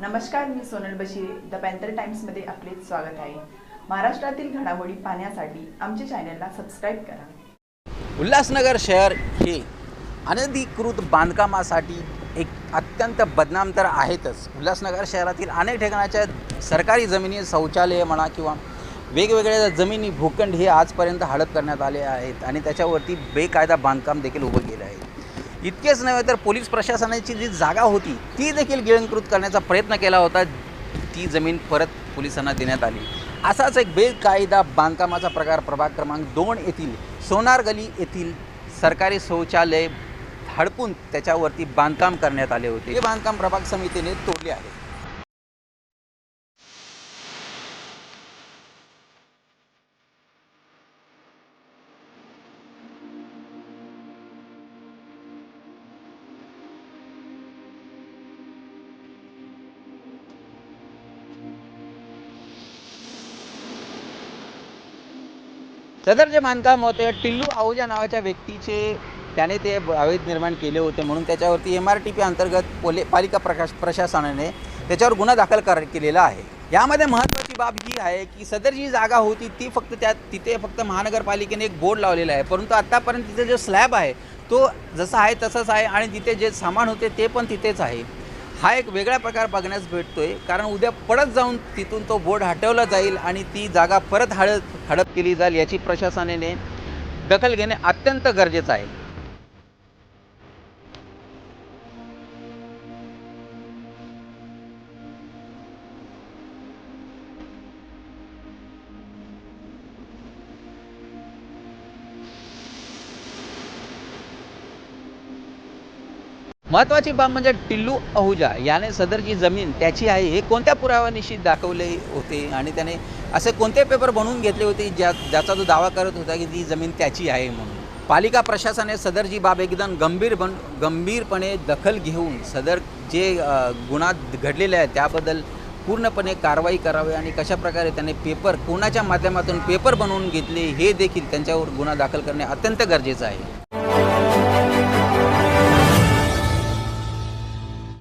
नमस्कार, मी Sonal बशिरे. The panther टाइम्समध्ये आपले स्वागत आहे. महाराष्ट्रातील घडामोडी पाहण्यासाठी आमच्या चॅनलला सबस्क्राईब करा. उल्हासनगर शहर हे अनधिकृत बांधकामासाठी एक अत्यंत बदनाम तर आहेतच. उल्हासनगर शहरातील अनेक ठिकाणाच्या सरकारी जमिनी, शौचालय म्हणा किंवा वेगवेगळ्या जमिनी, भूखंड हे आजपर्यंत हडप करण्यात आले आहेत आणि त्याच्यावरती बेकायदा बांधकाम देखील उभं केलं आहे. इतकेच नव्हे तर पोलीस प्रशासनाची जी जागा होती ती देखील गिळंकृत करण्याचा प्रयत्न केला होता. ती जमीन परत पोलिसांना देण्यात आली. असाच एक बेकायदा बांधकामाचा प्रकार प्रभाग क्रमांक 2 येथील सोनार गली येथील सरकारी शौचालय हडपून त्याच्यावरती बांधकाम करण्यात आले होते. हे बांधकाम प्रभाग समितीने तोडले आहे. सदर जे बांधकाम होते टिल्लू आहुजा नावाच्या व्यक्तीचे, त्याने ते अवैध निर्माण केले होते म्हणून त्याच्यावरती MRTP अंतर्गत पालिका प्रशासनाने त्याच्यावर गुन्हा दाखल केलेला आहे. यामध्ये महत्त्वाची बाब ही आहे की सदर जी जागा होती ती तिथे फक्त महानगरपालिकेने एक बोर्ड लावलेला आहे, परंतु आत्तापर्यंत तिथे जो स्लॅब आहे तो जसा आहे तसंच आहे आणि तिथे जे सामान होते ते पण तिथेच आहे. हा एक वेगळा प्रकार बघण्यास भेटतोय, कारण उद्या परत जाऊन तिथून तो बोर्ड हटवला जाईल आणि ती जागा परत हडप केली जाईल. याची प्रशासनाने दखल घेणे अत्यंत गरजेचं आहे. महत्त्वाची बाब म्हणजे टिल्लू आहुजा याने सदरची जमीन त्याची आहे हे कोणत्या पुराव्यानिशी दाखवले होते आणि त्याने असे कोणते पेपर बनवून घेतले होते ज्याचा तो दावा करत होता की ती जमीन त्याची आहे म्हणून. पालिका प्रशासनाने सदरची बाब एकदम गंभीरपणे दखल घेऊन सदर जे गुन्हा घडलेले आहे त्याबद्दल पूर्णपणे कारवाई करावी आणि कशाप्रकारे त्याने कोणाच्या माध्यमातून पेपर बनवून घेतले हे देखील त्यांच्यावर गुन्हा दाखल करणे अत्यंत गरजेचं आहे.